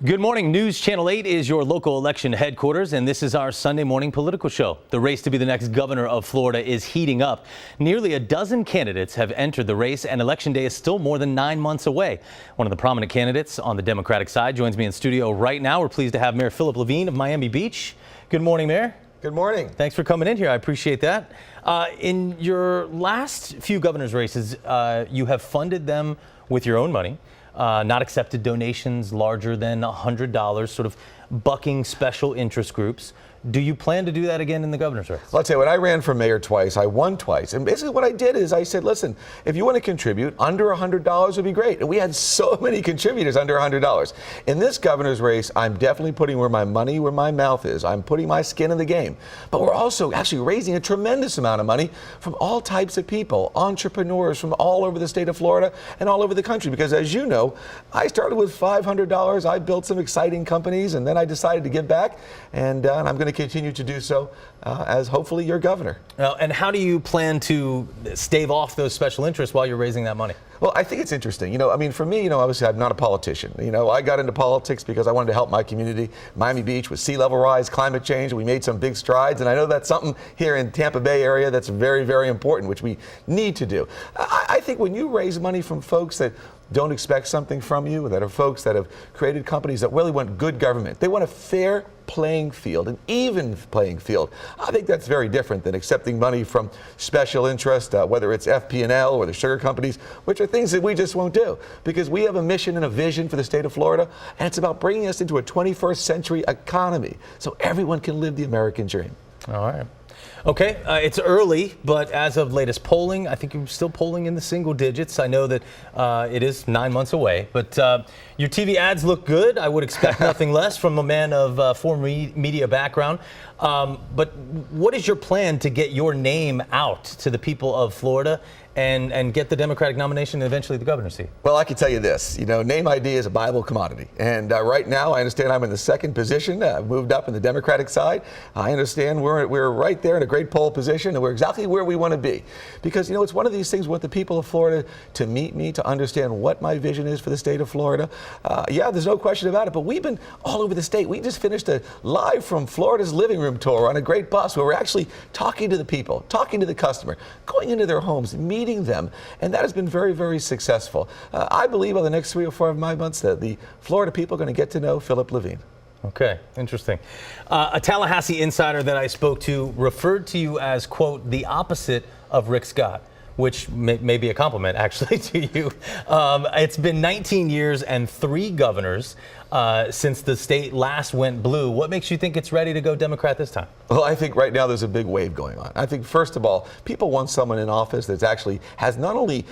Good morning. News Channel 8 is your local election headquarters, and this is our Sunday morning political show. The race to be the next governor of Florida is heating up. Nearly a dozen candidates have entered the race, and Election Day is still more than 9 months away. One of the prominent candidates on the Democratic side joins me in studio right now. We're pleased to have Mayor Philip Levine of Miami Beach. Good morning, Mayor. Good morning. Thanks for coming in here. I appreciate that. In your last few governor's races, you have funded them with your own money. Not accepted donations larger than $100, sort of bucking special interest groups. Do you plan to do that again in the governor's race? Well, I'll tell you, when I ran for mayor twice, I won twice. And basically what I did is I said, listen, if you want to contribute, under $100 would be great. And we had so many contributors under $100. In this governor's race, I'm definitely putting where my money, where my mouth is. I'm putting my skin in the game. But we're also actually raising a tremendous amount of money from all types of people, entrepreneurs from all over the state of Florida and all over the country. Because as you know, I started with $500. I built some exciting companies, and then I decided to give back. And I'm going to continue to do so as hopefully your governor. And how do you plan to stave off those special interests while you're raising that money? Well, I think it's interesting. For me, obviously I'm not a politician. I got into politics because I wanted to help my community. Miami Beach with sea level rise, climate change, we made some big strides. And I know that's something here in Tampa Bay area that's very, very important, which we need to do. I think when you raise money from folks that don't expect something from you, that are folks that have created companies that really want good government, they want a fair playing field, an even playing field. I think that's very different than accepting money from special interest, whether it's FP&L or the sugar companies, which are things that we just won't do, because we have a mission and a vision for the state of Florida, and it's about bringing us into a 21st century economy so everyone can live the American dream. All right. Okay, it's early, but as of latest polling, I think you're still polling in the single digits. I know that it is 9 months away, but your TV ads look good. I would expect nothing less from a man of former media background. But what is your plan to get your name out to the people of Florida and get the Democratic nomination and eventually the governor's seat? Well, I can tell you this, name ID is a Bible commodity. And right now, I understand I'm in the second position. I've moved up in the Democratic side. I understand we're right there in a great poll position, and we're exactly where we want to be. Because, it's one of these things with the people of Florida to meet me, to understand what my vision is for the state of Florida. Yeah, there's no question about it, but we've been all over the state. We just finished a live from Florida's living room tour on a great bus where we're actually talking to the people, talking to the customer, going into their homes, meeting them, and that has been very, very successful. I believe over the next 3 or 4 of my months that the Florida people are going to get to know Philip Levine. Okay, interesting. A Tallahassee insider that I spoke to referred to you as, quote, the opposite of Rick Scott, which may be a compliment, actually, to you. It's been 19 years and 3 governors since the state last went blue. What makes you think it's ready to go Democrat this time? Well, I think right now there's a big wave going on. I think, first of all, people want someone in office that actually has not only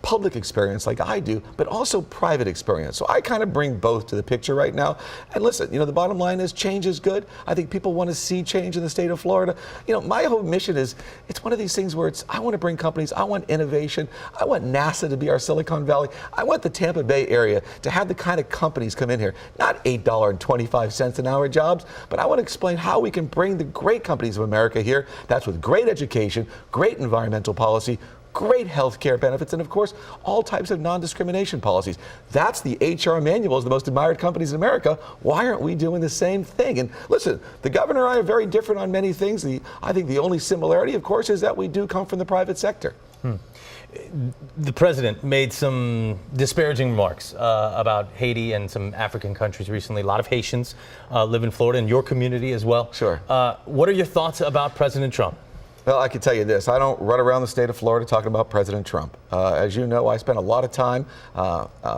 public experience like I do, but also private experience. So I kind of bring both to the picture right now. And listen, the bottom line is change is good. I think people want to see change in the state of Florida. My whole mission is, it's one of these things where I want to bring companies, I want innovation, I want NASA to be our Silicon Valley, I want the Tampa Bay area to have the kind of companies come in here, not $8.25 an hour jobs, but I want to explain how we can bring the great companies of America here. That's with great education, great environmental policy, great health care benefits, and of course, all types of non-discrimination policies. That's the HR manual of the most admired companies in America. Why aren't we doing the same thing? And listen, the governor and I are very different on many things. I think the only similarity, of course, is that we do come from the private sector. The president made some disparaging remarks about Haiti and some African countries recently. A lot of Haitians live in Florida, and your community as well. Sure. What are your thoughts about President Trump? Well, I can tell you this. I don't run around the state of Florida talking about President Trump. As you know, I spent a lot of time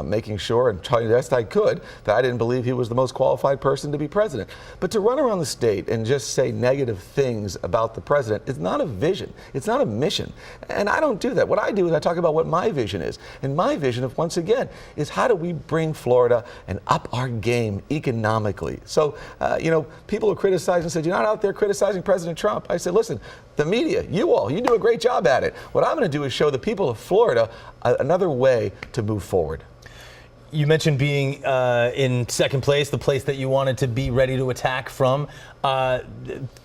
making sure and trying the best I could that I didn't believe he was the most qualified person to be president. But to run around the state and just say negative things about the president is not a vision. It's not a mission. And I don't do that. What I do is I talk about what my vision is. And my vision, once again, is how do we bring Florida and up our game economically? So, people who criticize and said, you're not out there criticizing President Trump. I said, listen, the media, you do a great job at it. What I'm going to do is show the people of Florida another way to move forward. You mentioned being in second place, the place that you wanted to be ready to attack from.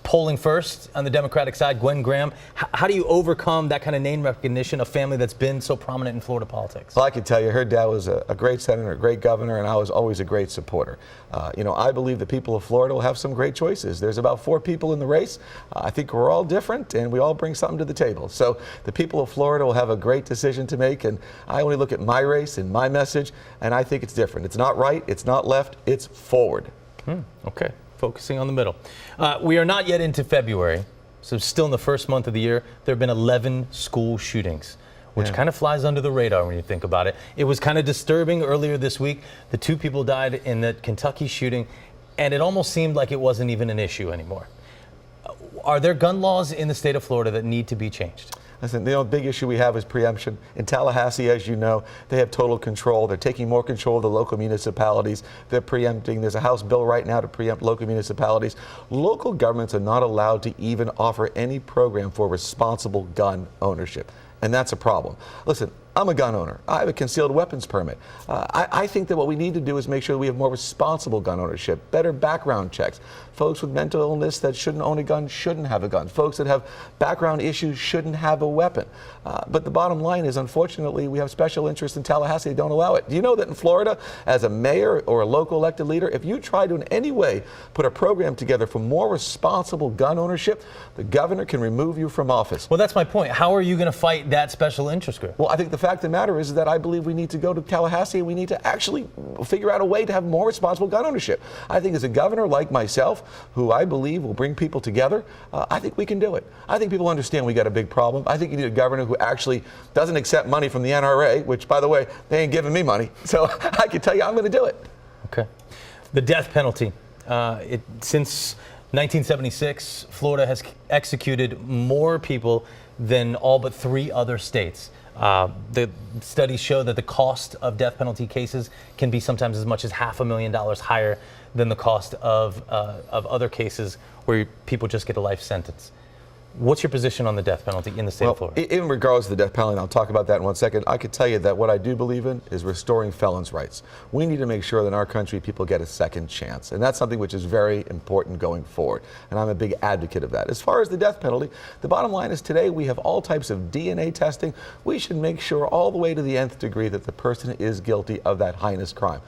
Polling first on the Democratic side, Gwen Graham. How do you overcome that kind of name recognition, a family that's been so prominent in Florida politics? Well, I can tell you, her dad was a great senator, a great governor, and I was always a great supporter. I believe the people of Florida will have some great choices. There's about 4 people in the race. I think we're all different, and we all bring something to the table. So the people of Florida will have a great decision to make, and I only look at my race and my message, and I think it's different. It's not right, it's not left, it's forward. Okay. Focusing on the middle. We are not yet into February, so still in the first month of the year, there have been 11 school shootings, which kind of flies under the radar when you think about it. It was kind of disturbing earlier this week. The 2 people died in the Kentucky shooting, and it almost seemed like it wasn't even an issue anymore. Are there gun laws in the state of Florida that need to be changed? Listen, the big issue we have is preemption. In Tallahassee, as you know, they have total control. They're taking more control of the local municipalities. They're preempting. There's a House bill right now to preempt local municipalities. Local governments are not allowed to even offer any program for responsible gun ownership. And that's a problem. Listen, I'm a gun owner. I have a concealed weapons permit. I think that what we need to do is make sure that we have more responsible gun ownership, better background checks. Folks with mental illness that shouldn't own a gun shouldn't have a gun. Folks that have background issues shouldn't have a weapon. But the bottom line is, unfortunately, we have special interests in Tallahassee that don't allow it. Do you know that in Florida, as a mayor or a local elected leader, if you try to in any way put a program together for more responsible gun ownership, the governor can remove you from office? Well, that's my point. How are you going to fight that special interest group? Well, I think the fact of the matter is that I believe we need to go to Tallahassee and we need to actually figure out a way to have more responsible gun ownership. I think as a governor like myself, who I believe will bring people together, I think we can do it. I think people understand we got a big problem. I think you need a governor who actually doesn't accept money from the NRA, which, by the way, they ain't giving me money. So I can tell you I'm going to do it. Okay. The death penalty. Since 1976, Florida has executed more people than all but 3 other states. The studies show that the cost of death penalty cases can be sometimes as much as $500,000 higher than the cost of other cases where people just get a life sentence. What's your position on the death penalty in the state of Florida? In regards to the death penalty, and I'll talk about that in one second, I could tell you that what I do believe in is restoring felons' rights. We need to make sure that in our country people get a second chance, and that's something which is very important going forward, and I'm a big advocate of that. As far as the death penalty, the bottom line is today we have all types of DNA testing. We should make sure all the way to the nth degree that the person is guilty of that heinous crime.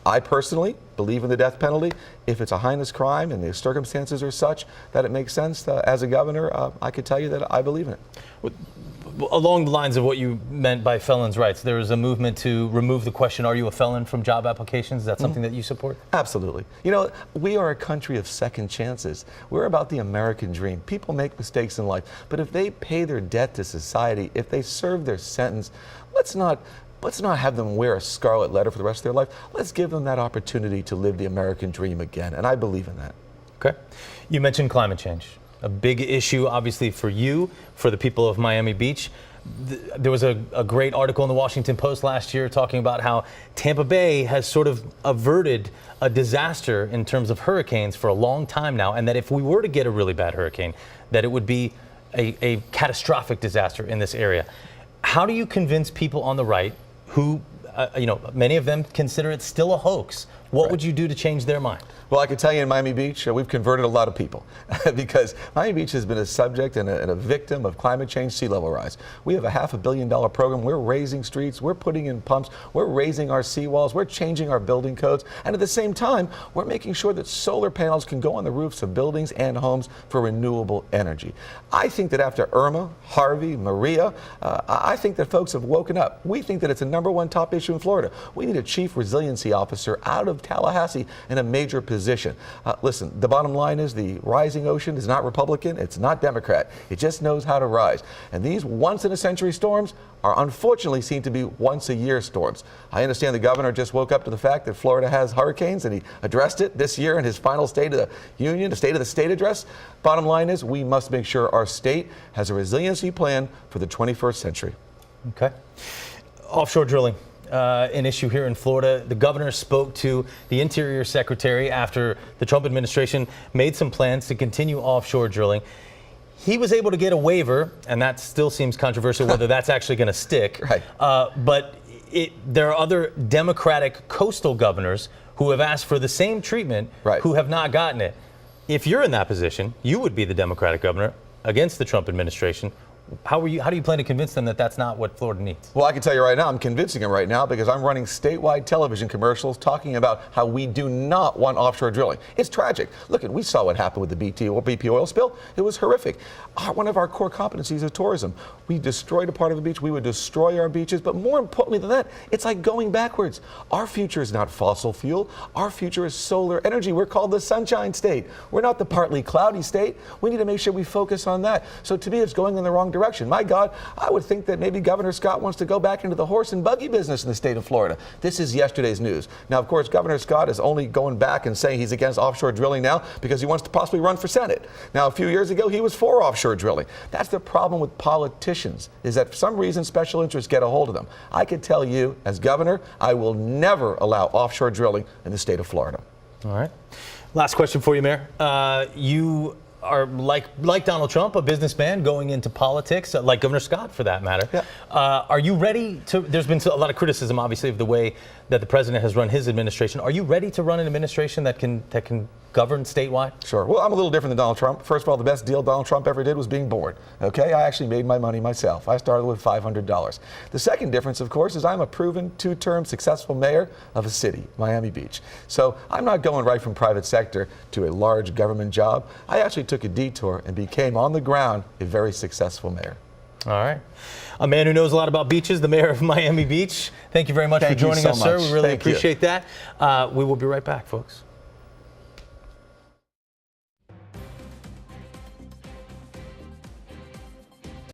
I personally believe in the death penalty. If it's a heinous crime and the circumstances are such that it makes sense, as a governor, I could tell you that I believe in it. Along the lines of what you meant by felons' rights, there is a movement to remove the question, are you a felon, from job applications. Is that something that you support? Absolutely. You know, we are a country of second chances. We're about the American dream. People make mistakes in life, but if they pay their debt to society, if they serve their sentence, let's not have them wear a scarlet letter for the rest of their life. Let's give them that opportunity to live the American dream again, and I believe in that. Okay. You mentioned climate change, a big issue, obviously, for you, for the people of Miami Beach. There was a great article in the Washington Post last year talking about how Tampa Bay has sort of averted a disaster in terms of hurricanes for a long time now, and that if we were to get a really bad hurricane, that it would be a catastrophic disaster in this area. How do you convince people on the right who, many of them consider it still a hoax? What would you do to change their mind? Well, I can tell you in Miami Beach, we've converted a lot of people because Miami Beach has been a subject and a victim of climate change, sea level rise. We have a $500 million program. We're raising streets. We're putting in pumps. We're raising our seawalls. We're changing our building codes. And at the same time, we're making sure that solar panels can go on the roofs of buildings and homes for renewable energy. I think that after Irma, Harvey, Maria, I think that folks have woken up. We think that it's a #1 top issue in Florida. We need a chief resiliency officer out of Tallahassee in a major position. Listen, the bottom line is the rising ocean is not Republican, it's not Democrat. It just knows how to rise. And these once-in-a-century storms are unfortunately seen to be once-a-year storms. I understand the governor just woke up to the fact that Florida has hurricanes, and he addressed it this year in his final State of the Union, the State of the State address. Bottom line is we must make sure our state has a resiliency plan for the 21st century. Okay. Offshore drilling. An issue here in Florida. The governor spoke to the Interior Secretary after the Trump administration made some plans to continue offshore drilling. He was able to get a waiver, and that still seems controversial whether that's actually going to stick. Right. But there are other Democratic coastal governors who have asked for the same treatment, who have not gotten it. If you're in that position, you would be the Democratic governor against the Trump administration. How do you plan to convince them that that's not what Florida needs? Well, I can tell you right now, I'm convincing them right now because I'm running statewide television commercials talking about how we do not want offshore drilling. It's tragic. Look, we saw what happened with the BP oil spill. It was horrific. One of our core competencies is tourism. We destroyed a part of the beach. We would destroy our beaches. But more importantly than that, it's like going backwards. Our future is not fossil fuel. Our future is solar energy. We're called the Sunshine State. We're not the partly cloudy state. We need to make sure we focus on that. So to me, it's going in the wrong direction. My God, I would think that maybe Governor Scott wants to go back into the horse and buggy business in the state of Florida. This is yesterday's news. Now, of course, Governor Scott is only going back and saying he's against offshore drilling now because he wants to possibly run for Senate. Now, a few years ago, he was for offshore drilling. That's the problem with politicians, is that for some reason, special interests get a hold of them. I can tell you, as governor, I will never allow offshore drilling in the state of Florida. All right. Last question for you, Mayor. You are like Donald Trump, a businessman going into politics, like Governor Scott for that matter. Yeah. Are you ready to, there's been a lot of criticism obviously of the way that the president has run his administration. Are you ready to run an administration that can govern statewide? Sure. Well, I'm a little different than Donald Trump. First of all, the best deal Donald Trump ever did was being born. Okay? I actually made my money myself. I started with $500. The second difference, of course, is I'm a proven two-term successful mayor of a city, Miami Beach. So I'm not going right from private sector to a large government job. I actually took a detour and became on the ground a very successful mayor. All right. A man who knows a lot about beaches, the mayor of Miami Beach. Thank you very much for joining us, sir. We really appreciate that. We will be right back, folks.